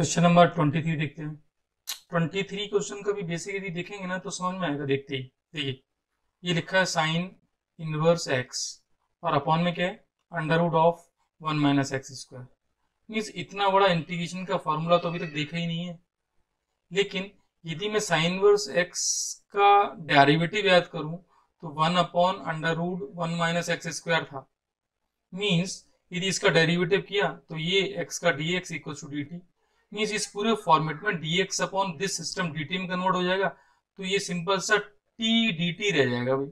Question number 23 देखते हैं। 23 question का भी बेसिक यदि देखेंगे ना तो समझ में आएगा। देखते ही देखिए, ये लिखा है साइन इनवर्स एक्स और अपॉन में क्या है, under root of 1 - x²। Means इतना बड़ा इंटीग्रेशन का फॉर्मूला तो अभी तक देखा ही नहीं है। लेकिन यदि मैं साइन इनवर्स एक्स का डेरिवेटिव याद करूं तो 1/√1 - x² था। मीन्स यदि इसका डेरिवेटिव किया तो ये x का dx equal to dt। Means इस पूरे फॉर्मेट में dx upon this system dt में कन्वर्ट हो जाएगा। तो ये सिंपल सा t dt रह जाएगा भाई।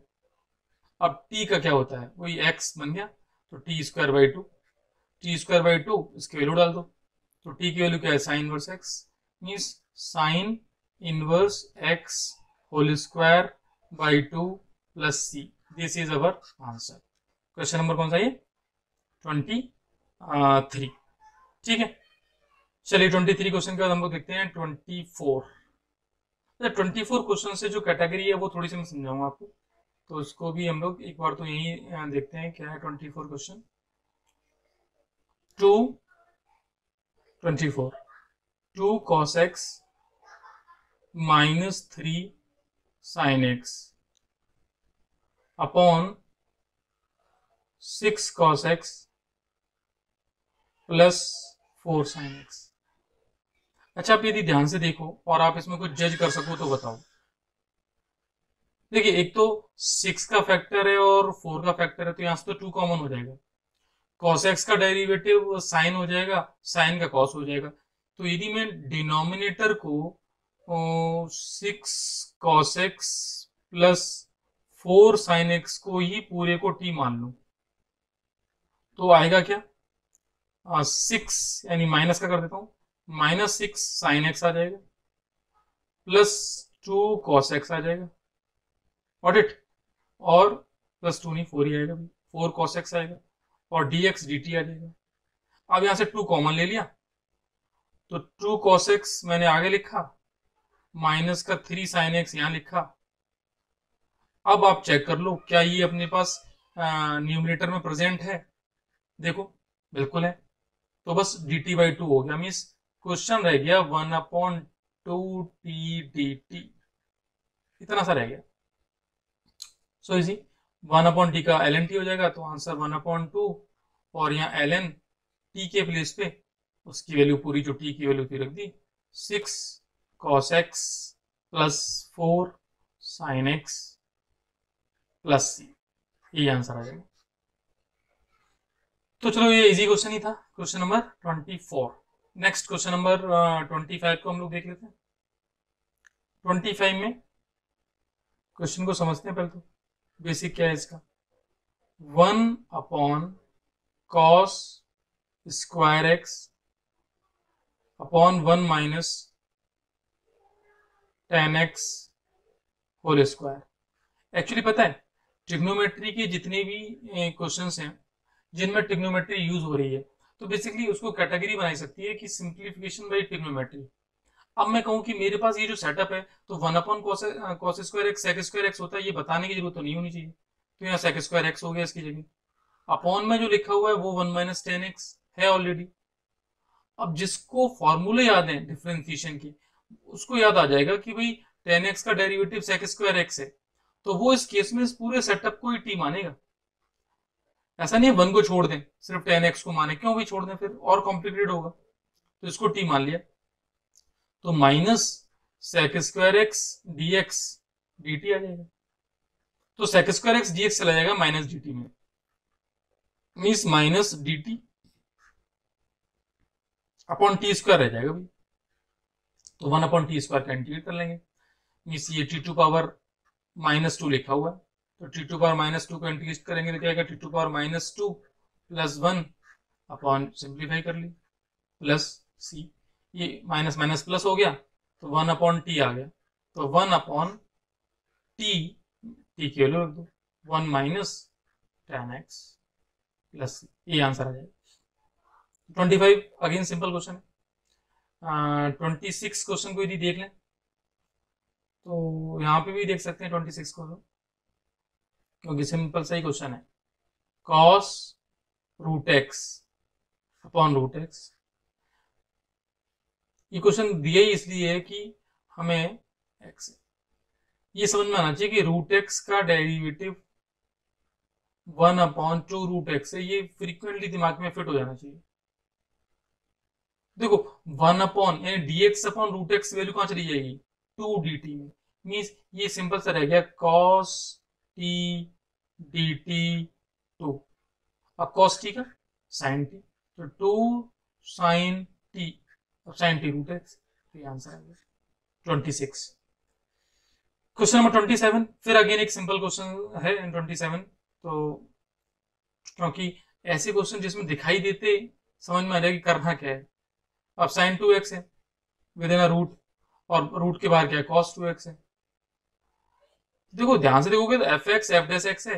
अब t का क्या होता है, वही x बन गया। तो t² बाई टू इसकी वैल्यू डाल दो। तो t की वैल्यू क्या है, sine inverse x। Means sine inverse x whole square by two plus c। This is our answer. Question number कौन सा ये, 23। ठीक है, चलिए 23 क्वेश्चन के बाद हम लोग देखते हैं 24। 24 क्वेश्चन से जो कैटेगरी है वो थोड़ी सी मैं समझाऊंगा आपको। तो उसको भी हम लोग एक बार तो यही देखते हैं क्या है 24 question. 2 cos x -3 sin x upon 6 cos x plus 4 sin x। अच्छा, आप यदि ध्यान से देखो और आप इसमें कुछ जज कर सको तो बताओ। देखिए, एक तो 6 का फैक्टर है और 4 का फैक्टर है, तो यहां से तो 2 कॉमन हो जाएगा। cos x का डेरिवेटिव साइन हो जाएगा, साइन का cos हो जाएगा। तो यदि मैं डिनोमिनेटर को 6 cos x plus 4 sin x को ही पूरे को t मान लूं तो आएगा क्या, 6 यानी माइनस का कर देता हूं, -6 sin x आ जाएगा प्लस 2 cos x आ जाएगा। Got it. और प्लस 2 नहीं, 4 ही आएगा भाई, 4 cos x आएगा और dx dt आ जाएगा। अब यहां से 2 कॉमन ले लिया तो 2 cos x मैंने आगे लिखा, माइनस का 3 sin x यहां लिखा। अब आप चेक कर लो क्या ये अपने पास न्यूमरेटर में प्रेजेंट है। देखो, बिल्कुल है। तो बस dt/2 हो गया। मीन्स क्वेश्चन रह गया 1/2t इतना सा रह गया। सो इजी, 1/t का ln t हो जाएगा तो आंसर 1/2। और यहाँ ln t के प्लेस पे उसकी वैल्यू पूरी जो t की वैल्यू थी रख दी, 6 cos x plus 4 sin x plus c। ये आंसर आ जाएगा। तो चलो, ये इजी क्वेश्चन ही था, question number 24। Next question number 25 को हम लोग देख लेते हैं। 25 में क्वेश्चन को समझते हैं पहले तो। बेसिक क्या है इसका, 1/cos square x upon 1 - tan x whole square. Actually पता है, ट्रिग्नोमेट्री के जितने भी क्वेश्चंस हैं जिनमें ट्रिग्नोमेट्री यूज हो रही है, तो बेसिकली उसको कैटेगरी बनाई सकती है कि सिंप्लीफिकेशन बाई ट्रिग्नोमेट्री। अब मैं कहूं कि मेरे पास ये जो सेटअप है तो 1/cos square x sec square x होता है, ये बताने की जरूरत तो नहीं होनी चाहिए। तो यहाँ सेक स्क्वायर एक्स हो गया इसकी जगह। अपॉन में जो लिखा हुआ है वो 1 - tan x है ऑलरेडी। अब जिसको फॉर्मूले याद है डिफरेंशिएशन की, उसको याद आ जाएगा कि भाई tan x का डेरिवेटिव सेक स्क्वायर एक्स है। तो वो इस केस में इस पूरे सेटअप को ही टी मानेगा। ऐसा नहीं है 1 को छोड़ दें सिर्फ tan x को माने, क्यों भी छोड़ दें, फिर और कॉम्प्लिकेटेड होगा। तो इसको टी मान लिया। तो minus sec square x d x d t आ जाएगा। तो sec square x d x चला जाएगा माइनस डी टी में, means minus d t upon t square रह जाएगा भाई। तो 1/t² का इंटीग्रेट कर लेंगे। मीन्स ये t⁻−2 लिखा हुआ है, तो t⁻−2 को इंटीग्रेट करेंगे तो क्या आएगा, t⁻−2 प्लस 1 अपॉन सिंप्लीफाई कर ली प्लस c। ये माइनस माइनस प्लस हो गया तो 1/t आ गया। तो 1/t, t की वैल्यू रख दो, 1 - tan x प्लस c। ये आंसर आ जाएगा 25। अगेन सिंपल क्वेश्चन है। 26 क्वेश्चन को यदि देख लें तो यहाँ पे भी देख सकते हैं 26 को, क्योंकि सिंपल सा ही क्वेश्चन है। cos √x अपॉन √x ये क्वेश्चन दिया ही इसलिए है कि हमें एक्स ये समझ में आना चाहिए कि रूट एक्स का डेरिवेटिव 1/2 रूट एक्स है। ये फ्रीक्वेंटली दिमाग में फिट हो जाना चाहिए। देखो 1 यानी dx अपॉन रूट एक्स वैल्यू कहां चली जाएगी, 2 dt में। मीन्स ये सिंपल सा रह गया cos t dt 2। अब cos t का sin t, तो 2 sin t, अब sin t रूट एक्स, तो ये आंसर आ गया 26। क्वेश्चन नंबर 27 फिर अगेन एक सिंपल क्वेश्चन है इन 27। तो क्योंकि ऐसे क्वेश्चन जिसमें दिखाई देते समझ में आ जाएगा कि करना क्या है। अब sin 2x है विद इन अ रूट, और रूट के बाहर क्या है, cos 2x है। देखो ध्यान से देखोगे तो F x F dash x है।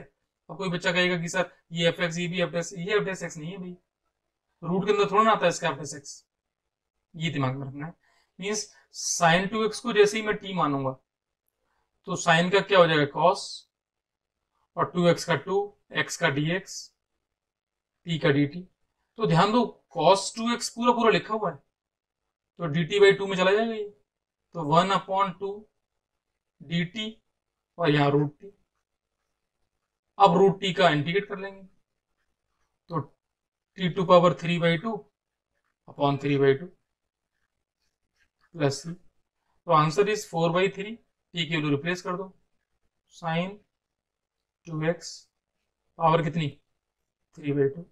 अब कोई बच्चा कहेगा कि सर ये एफ एक्स, ये भी एफ डैश, ये एफ डैश एक्स नहीं है भाई, रूट के अंदर थोड़ा ना आता है इसका एफ डैश एक्स। ये दिमाग में रखना है। मीन्स sin 2x को जैसे ही मैं t मानूंगा तो sin का क्या हो जाएगा cos, और 2x का 2, x का dx, t का dt। तो ध्यान दो cos 2x पूरा पूरा लिखा हुआ है, तो dt/2 में चला जाएगा ये, तो 1/2 dt, और यहां रूट टी। अब रूट टी का इंटीग्रेट कर लेंगे, तो t⁴ 3/2 अपॉन 3/2 प्लस c। तो आंसर इज 4/3। टी की वैल्यू रिप्लेस कर दो, साइन 2x पावर कितनी 3/2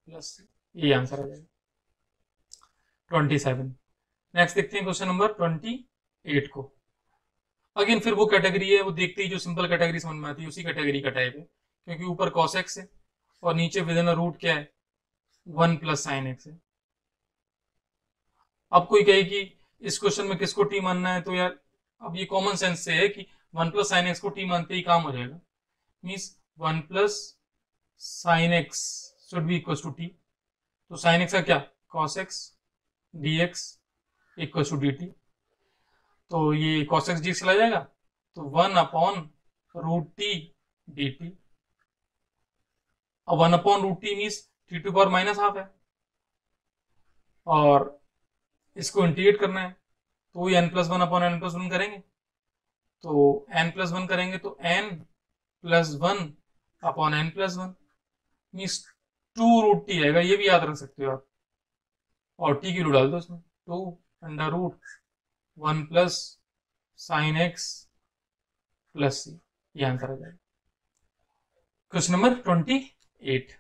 प्लस c, ये आंसर आ जाएगा 27। नेक्स्ट देखते हैं क्वेश्चन नंबर 28 को। अगेन फिर वो कैटेगरी है, वो देखते ही जो सिंपल कैटेगरी समझ में आती है उसी कैटेगरी का टाइप है, क्योंकि ऊपर cos x है और नीचे विद इन अ रूट क्या है 1 + sin x है। अब कोई कहे कि इस क्वेश्चन में किसको t मानना है, तो यार अब ये कॉमन सेंस से है कि 1 + sin x को t मानते ही काम हो जाएगा। Means 1 + sin x should be equal to t। तो sin x का क्या cos x dx equal to dt, तो ये cos x dx चला जाएगा, तो 1/√t dt। अब 1/√t मीन्स t⁻⁻½ है, और इसको इंटीग्रेट करना है, तो वही n+1/n+1 करेंगे, तो n+1 करेंगे तो n+1/n+1 मीन्स 2√t आएगा। ये भी याद रख सकते हो आप, और t की वैल्यू डाल दो इसमें, 2√1 + sin x + c, ये आंसर आ जाएगा। Question number 28।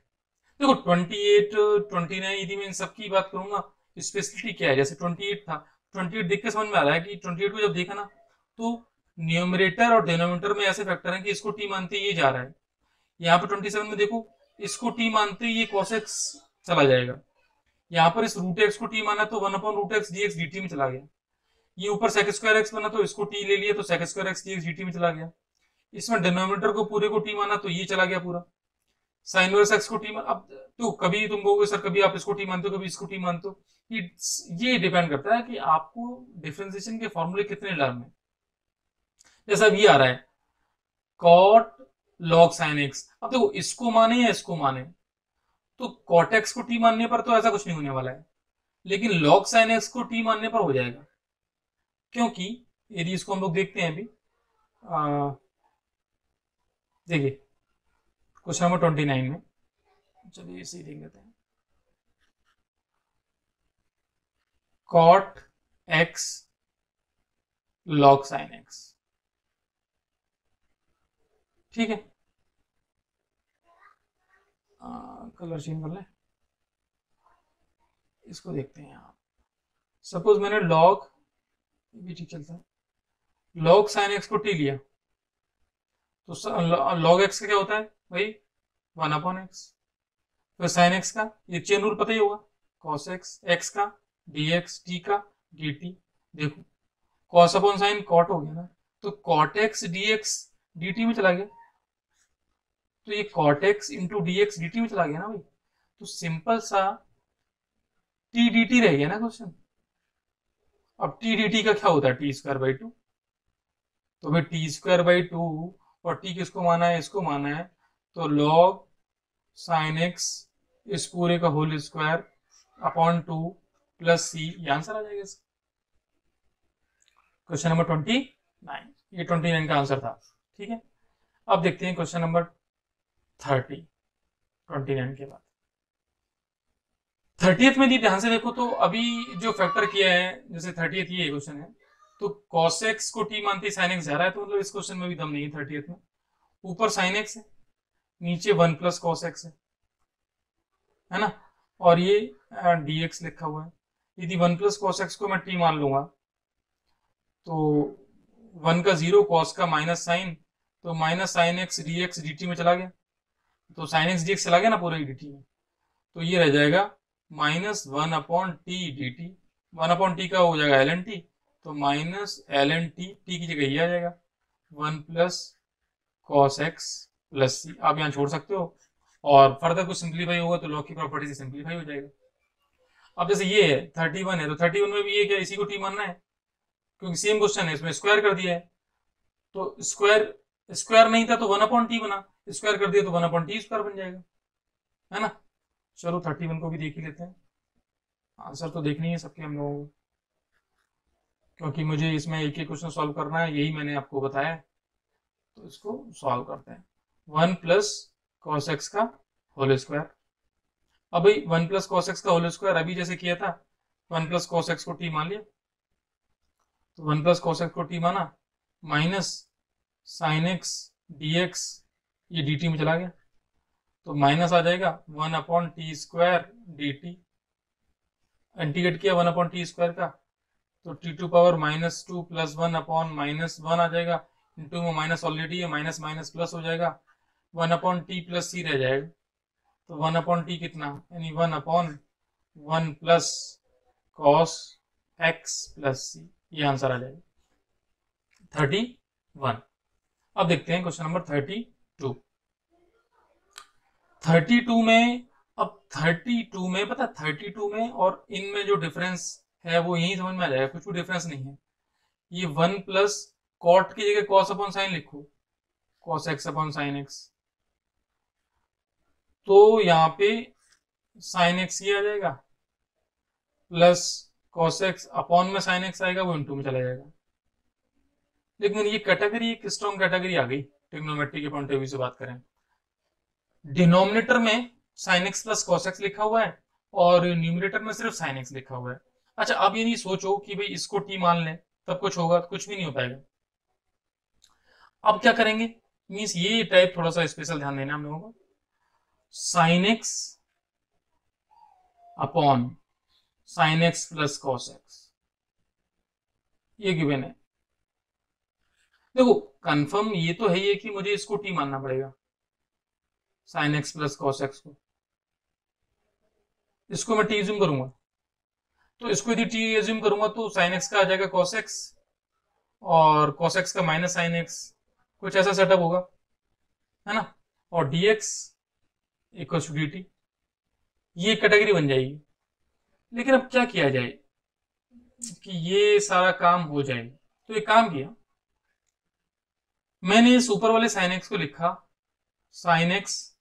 देखो 28 29 यदि मैं इन सबकी बात करूंगा स्पेशलिटी क्या है, जैसे 28 था, 28 देख के समझ में आ रहा है कि 28 को जब देखा ना तो न्यूमरेटर और डिनोमिनेटर में ऐसे फैक्टर हैं कि इसको t मानते ये जा रहा है। यहाँ पर 27 में देखो इसको t मानते ये cos x चला जाएगा, यहाँ पर इस रूट एक्स को t माना तो 1/√x dx dt में चला गया। ये ऊपर sec² x बना तो इसको t ले लिया तो sec² x dx dt में चला गया। इसमें डिनोमिनेटर को पूरे को t माना तो ये चला गया पूरा। साइन इनवर्स एक्स को टी मान, अब तो कभी तुम कहोगे सर कभी आप इसको टी मानते हो कभी इसको टी मानते हो, ये डिपेंड करता है कि आपको डिफरेंशिएशन के फॉर्मूले कितने लर्न है। जैसा अब ये आ रहा है कॉट लॉग साइन एक्स, अब देखो इसको माने या इसको माने, तो कॉट एक्स को टी मानने पर तो ऐसा कुछ नहीं होने वाला है, लेकिन लॉग साइन एक्स को टी मानने पर हो जाएगा। क्योंकि यदि इसको हम लोग देखते हैं अभी, देखिए क्वेश्चन नंबर 29 में, चलिए इसे देख लेते हैं। Cot x log sine x, ठीक है, कलर चेंज कर लें, इसको देखते हैं आप। सपोज मैंने लॉग, भी ठीक चलता है, लॉग साइन एक्स को टी लिया, तो लॉग एक्स का क्या होता है भाई 1/x, फिर साइन एक्स का ये चेन रूल पता ही होगा, cos x, x का dx, t का dt। देखो cos अपॉन साइन कॉट हो गया ना, तो cot x dx dt में चला गया, तो ये cot x into dx dt में चला गया ना भाई, तो सिंपल सा t dt रह गया ना क्वेश्चन। अब t dt का क्या होता है t²/2, तो भाई t²/2 और t किसको माना है, इसको माना है, तो log साइन एक्स इस पूरे का होल स्क्वायर अपॉन 2 + c, ये आंसर आ जाएगा इसका। क्वेश्चन नंबर 29, ये 29 का आंसर था। ठीक है, अब देखते हैं क्वेश्चन नंबर 30, 29 के बाद 30th में ध्यान से देखो तो अभी जो फैक्टर किया है, जैसे 30th ये क्वेश्चन है, तो cos x को t मानते साइन एक्स जा रहा है, तो मतलब इस क्वेश्चन में भी दम नहीं है 30th में। ऊपर साइन एक्स है, नीचे 1 प्लस कॉस एक्स है ना, और ये dx लिखा हुआ है। यदि 1 प्लस कॉस एक्स को मैं t मान लूंगा तो 1 का 0, कॉस का माइनस साइन, तो minus sine x dx dt में चला गया, तो साइन एक्स dx चला गया ना पूरे dt में, तो ये रह जाएगा -1/t/dt। 1/t का हो जाएगा ln t, तो -ln t, t की जगह ये आ जाएगा 1 प्लस कॉस एक्स प्लस सी। आप यहाँ छोड़ सकते हो, और फर्दर कुछ सिंप्लीफाई होगा तो लॉग की प्रॉपर्टी से सिंप्लीफाई हो जाएगा। अब जैसे ये है 31 है, तो 31 में भी ये क्या इसी को t मानना है, क्योंकि सेम क्वेश्चन है, इसमें स्क्वायर कर दिया है, तो स्क्वायर नहीं था तो 1/t बना, स्क्वायर कर दिया तो 1/t² बन जाएगा, है ना। चलो 31 को भी देख ही लेते हैं, आंसर तो देखनी है सबके हम लोगों को, क्योंकि मुझे इसमें एक एक क्वेश्चन सॉल्व करना है, यही मैंने आपको बताया है, तो इसको सॉल्व करते हैं। 1 प्लस कॉस एक्स का होल स्क्वायर, अब भाई 1 प्लस कॉस एक्स का होल स्क्वायर अभी जैसे किया था, 1 प्लस कॉस एक्स को टी मान लिया, तो 1 प्लस कॉस एक्स को टी माना, minus sine x d x, ये डी टी में चला गया, तो माइनस आ जाएगा 1/t² dt। इंटीग्रेट किया 1/t² का, तो t² -2 प्लस 1/-1 आ जाएगा, इंटू में माइनस ऑलरेडी है, माइनस माइनस प्लस हो जाएगा, 1/t प्लस सी रह जाएगा, तो 1/t कितना, यानी 1/1 प्लस कॉस एक्स प्लस सी, ये आंसर आ जाएगा 31। अब देखते हैं क्वेश्चन नंबर 32। 32 में, अब 32 में पता, 32 में और इनमें जो डिफरेंस है वो यही समझ में आ जाएगा, कुछ भी डिफरेंस नहीं है। ये 1 प्लस कॉट की जगह कॉस अपॉन साइन लिखो, cos x upon sine x, तो यहाँ पे साइन एक्स ये आ जाएगा, प्लस कॉस एक्स अपॉन में साइन एक्स आएगा, वो इंटू में चला जाएगा। लेकिन ये कैटेगरी एक स्ट्रॉन्ग कैटेगरी आ गई ट्रिग्नोमेट्री के पॉइंट ऑफ व्यू से बात करें। डिनोमिनेटर में sign x plus cos x लिखा हुआ है, और न्यूमिनेटर में सिर्फ साइन एक्स लिखा हुआ है। अच्छा, अब ये नहीं सोचो कि भाई इसको टी मान लें तब कुछ होगा, कुछ भी नहीं हो पाएगा। अब क्या करेंगे, मीन्स ये टाइप थोड़ा सा स्पेशल ध्यान देना हम लोगों को, sine x upon sine x plus cos x, ये गिवन है। देखो कंफर्म ये तो है ही कि मुझे इसको टी मानना पड़ेगा, sign x plus cos x को, इसको मैं टी एज्यूम करूंगा, तो इसको यदि टी एज्यूम करूंगा तो साइन एक्स का आ जाएगा कॉस एक्स, और कॉस एक्स का माइनस साइन एक्स, कुछ ऐसा सेटअप होगा, है ना, और dx इक्वल टू dt, ये कैटेगरी बन जाएगी। लेकिन अब क्या किया जाए कि ये सारा काम हो जाए, तो एक काम किया, मैंने इस ऊपर वाले साइन एक्स को लिखा साइन एक्स,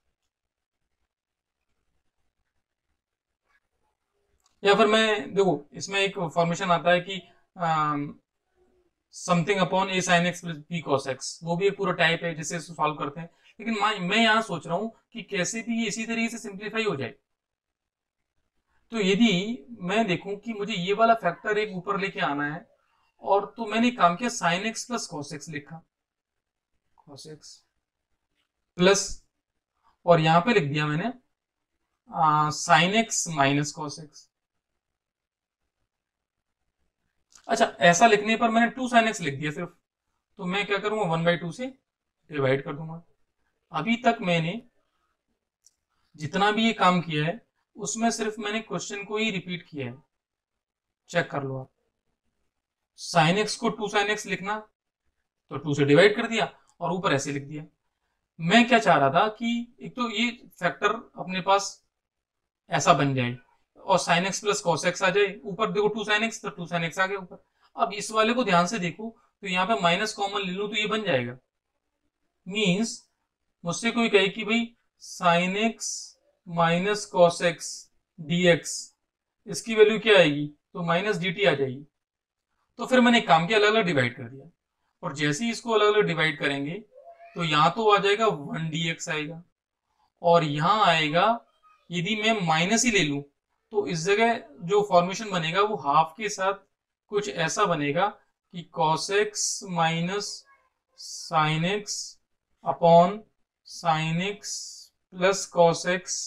या फिर मैं देखो इसमें एक फॉर्मेशन आता है कि something upon a sine x plus b cos x, वो भी एक पूरा टाइप है जिसे सॉल्व करते हैं। लेकिन मैं यहां सोच रहा हूं कि कैसे भी ये इसी तरीके से सिंप्लीफाई हो जाए। तो यदि मैं देखूं कि मुझे ये वाला फैक्टर एक ऊपर लेके आना है, और तो मैंने काम किया sign x plus cos x लिखा, कॉस एक्स प्लस, और यहां पे लिख दिया मैंने sine x minus cos x. अच्छा, ऐसा लिखने पर मैंने 2 साइन एक्स लिख दिया सिर्फ, तो मैं क्या करूंगा 1/2 से डिवाइड कर दूंगा। अभी तक मैंने जितना भी ये काम किया है उसमें सिर्फ मैंने क्वेश्चन को ही रिपीट किया है, चेक कर लो आप। साइन एक्स को 2 साइन एक्स लिखना, तो 2 से डिवाइड कर दिया, और ऊपर ऐसे लिख दिया। मैं क्या चाह रहा था कि एक तो ये फैक्टर अपने पास ऐसा बन जाए, और sine x plus cos x आ जाए, ऊपर देखो 2 साइन एक्स, तो 2 साइन एक्स आ गया ऊपर। अब इस वाले को ध्यान से देखो, तो यहाँ पे माइनस कॉमन ले लूं तो ये बन जाएगा। मीन्स मुझसे कोई कहे कि भाई sine x minus cos x d x, इसकी वैल्यू क्या आएगी, तो माइनस डी टी आ जाएगी। तो फिर मैंने एक काम किया, अलग अलग डिवाइड कर दिया, और जैसे ही इसको अलग अलग डिवाइड करेंगे तो यहाँ तो आ जाएगा 1 dx आएगा, और यहाँ आएगा, यदि मैं माइनस ही ले लूं तो इस जगह जो फॉर्मेशन बनेगा वो हाफ के साथ कुछ ऐसा बनेगा कि cos x minus sine x upon sine x plus cos x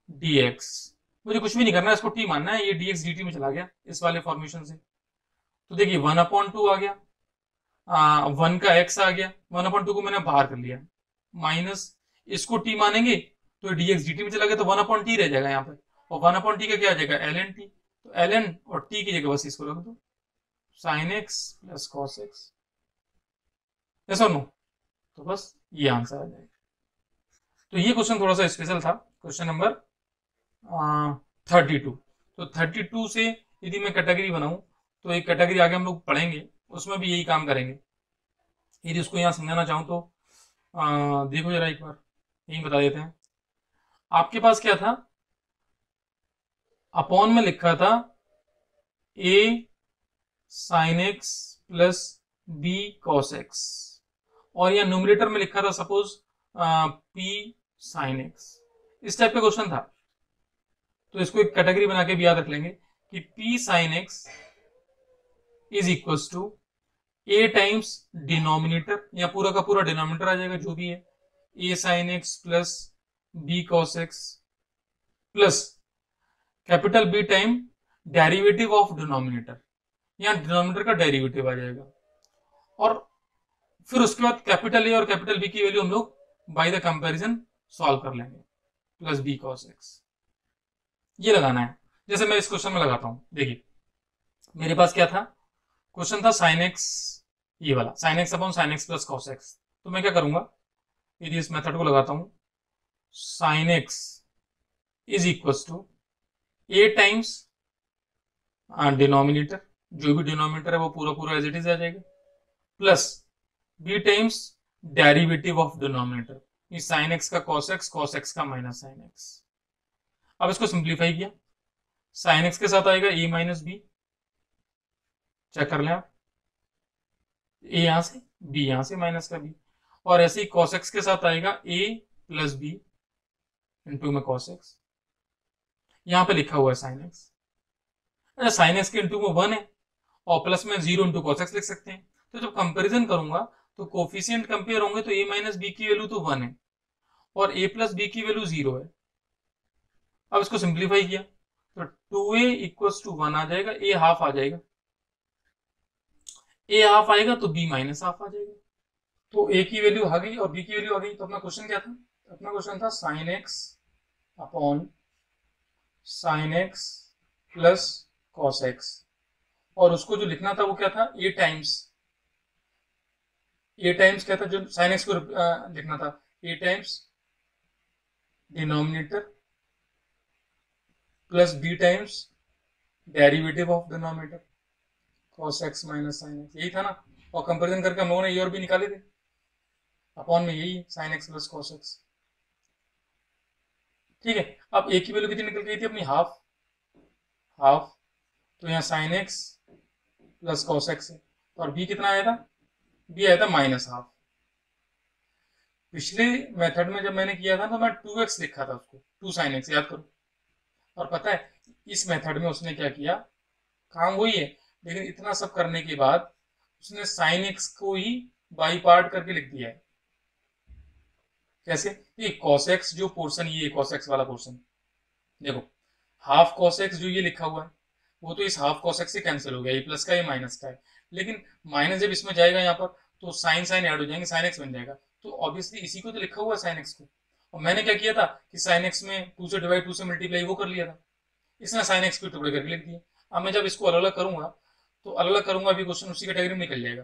dx। मुझे कुछ भी नहीं करना है, इसको t मानना है, ये dx dt में चला गया इस वाले फॉर्मेशन से। तो देखिए 1/2 आ गया, 1 का x आ गया, 1/2 को मैंने बाहर कर लिया, माइनस इसको t मानेंगे तो dx dt में चला गया, तो 1/t रह जाएगा यहाँ पर, और 1/t का क्या आ जाएगा, ln t। तो ln और t की जगह बस इसको रख दो, sign x plus cos x, ऐसा नो, तो बस ये आंसर आ जाएगा। तो ये क्वेश्चन थोड़ा सा स्पेशल था, क्वेश्चन नंबर 32। तो 32 से यदि मैं कैटेगरी बनाऊं तो एक कैटेगरी आगे हम लोग पढ़ेंगे, उसमें भी यही काम करेंगे। यदि उसको यहाँ समझाना चाहूँ तो देखो जरा एक बार, यही बता देते हैं। आपके पास क्या था, अपॉन में लिखा था a sign x plus b cos x, और यहाँ न्यूमरेटर में लिखा था सपोज p साइन एक्स। इस टाइप का क्वेश्चन था, तो इसको एक कैटेगरी बना के भी याद रख लेंगे कि p sine x is equal to a times denominator, या पूरा का पूरा डिनोमिनेटर आ जाएगा जो भी है, a sign x plus b cos x plus capital B time derivative of denominator, यहाँ डिनोमिनेटर का डेरिवेटिव आ जाएगा, और फिर उसके बाद कैपिटल A और कैपिटल B की वैल्यू हम लोग बाय द कंपैरिजन सॉल्व कर लेंगे, प्लस b cos x, ये लगाना है। जैसे मैं इस क्वेश्चन में लगाता हूं, देखिए मेरे पास क्या था, क्वेश्चन था साइन एक्स, ये वाला sine x upon sine x plus cos x. तो मैं क्या करूंगा, यदि इस मेथड को लगाता हूं, sine x is equal to a times denominator, जो भी डिनोमिनेटर है वो पूरा पूरा एज इट इज आ जाएगा, plus b times derivative of denominator, sine x का कॉस एक्स का माइनस साइन एक्स। अब इसको सिंप्लीफाई किया, साइन एक्स के साथ आएगा a माइनस बी, चेक कर लें आप, a यहां से b यहां से माइनस का b, और ऐसे ही cos x के साथ आएगा a प्लस बी इंटू में cos x, यहां पे लिखा हुआ है साइन एक्स। अच्छा, साइन एक्स के इंटू में 1 है, और प्लस में 0 इंटू cos x लिख सकते हैं। तो जब कंपेरिजन करूंगा तो कोफिशिएंट कंपेयर होंगे, तो a माइनस बी की वैल्यू तो 1 है और a प्लस बी की वैल्यू 0 है। अब इसको सिंप्लीफाई किया तो 2a इक्वल्स टू 1 आ जाएगा, a हाफ आ जाएगा, a हाफ आएगा तो b माइनस हाफ आ जाएगा, तो a की वैल्यू आ गई और b की वैल्यू आ गई। तो अपना क्वेश्चन क्या था, अपना क्वेश्चन था sine x upon sine x plus cos x, और उसको जो लिखना था वो क्या था, a टाइम्स क्या था, जो साइन एक्स को लिखना था a times denominator plus b times derivative of denominator cos x minus sine x, यही था ना। और कंपेरिजन करके हम लोगों ने ये और भी निकाले थे, अपॉन में यही sign x plus cos x। ठीक है, अब a की वैल्यू कितनी निकल गई थी अपनी, हाफ, तो यहाँ sign x plus cos x है, और b कितना आया था, b आया था माइनस हाफ। पिछले मेथड में जब मैंने किया था तो मैं 2x लिखा था उसको, 2 साइन एक्स, याद करो। और पता है इस मेथड में उसने क्या किया, काम वही है, लेकिन इतना सब करने के बाद उसने साइन एक्स को ही बाई पार्ट करके लिख दिया है। कैसे, ये cos x जो पोर्शन, ये cos x वाला पोर्शन देखो, हाफ cos x जो ये लिखा हुआ है वो तो इस हाफ cos x से कैंसिल हो गया, ये प्लस का ये माइनस का है, लेकिन माइनस जब इसमें जाएगा यहाँ पर तो साइन साइन ऐड हो जाएंगे, साइन एक्स बन जाएगा, तो ऑब्वियसली इसी को तो लिखा हुआ है साइन एक्स को। और मैंने क्या किया था कि साइन एक्स में 2 से डिवाइड 2 से मल्टीप्लाई वो कर लिया था, इसने साइन एक्स के टुकड़े करके लिख दिए। अब मैं जब इसको अलग अलग करूंगा तो अलग अलग करूंगा, अभी क्वेश्चन उसी कैटेगरी में निकल जाएगा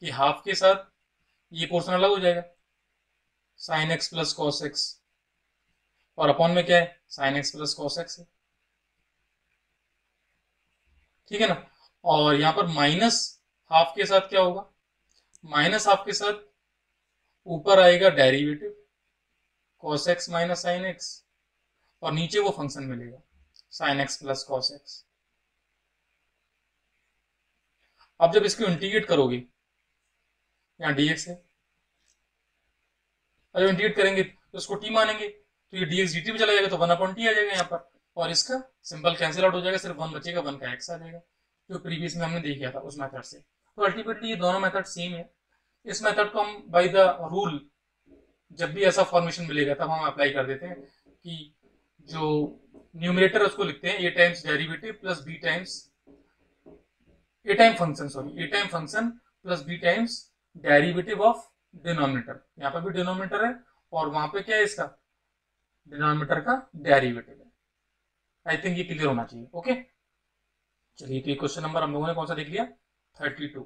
कि हाफ के साथ ये पोर्शन अलग हो जाएगा, sign x plus cos x, और अपॉन में क्या है, sign x plus cos x है, ठीक है ना। और यहाँ पर माइनस हाफ के साथ क्या होगा, माइनस हाफ के साथ ऊपर आएगा derivative cos x minus sine x, और नीचे वो फंक्शन मिलेगा sign x plus cos x. अब जब इसको इंटीग्रेट करोगे, यहाँ dx है, और जब इंटीग्रेट करेंगे तो इसको t मानेंगे, तो ये dx dt भी चला जाएगा, तो 1/t आ जाएगा यहाँ पर, और इसका सिंपल कैंसिल आउट हो जाएगा, सिर्फ 1 बचेगा, 1 का x आ जाएगा, जो प्रीवियस में हमने देख लिया था उस मेथड से। तो अल्टीमेटली ये दोनों मेथड सेम है। इस मेथड को हम बाय द रूल जब भी ऐसा फॉर्मेशन मिलेगा तब हम अप्लाई कर देते हैं कि जो न्यूमरेटर उसको लिखते हैं a times derivative plus b times a time function plus b times derivative of denominator. यहाँ पर भी डिनोमिनेटर है और वहां पे क्या है, इसका डिनोमिनेटर का डेरिवेटिव है। आई थिंक ये क्लियर होना चाहिए। ओके, चलिए तो ये क्वेश्चन नंबर हम लोगों ने कौन सा देख लिया, 32।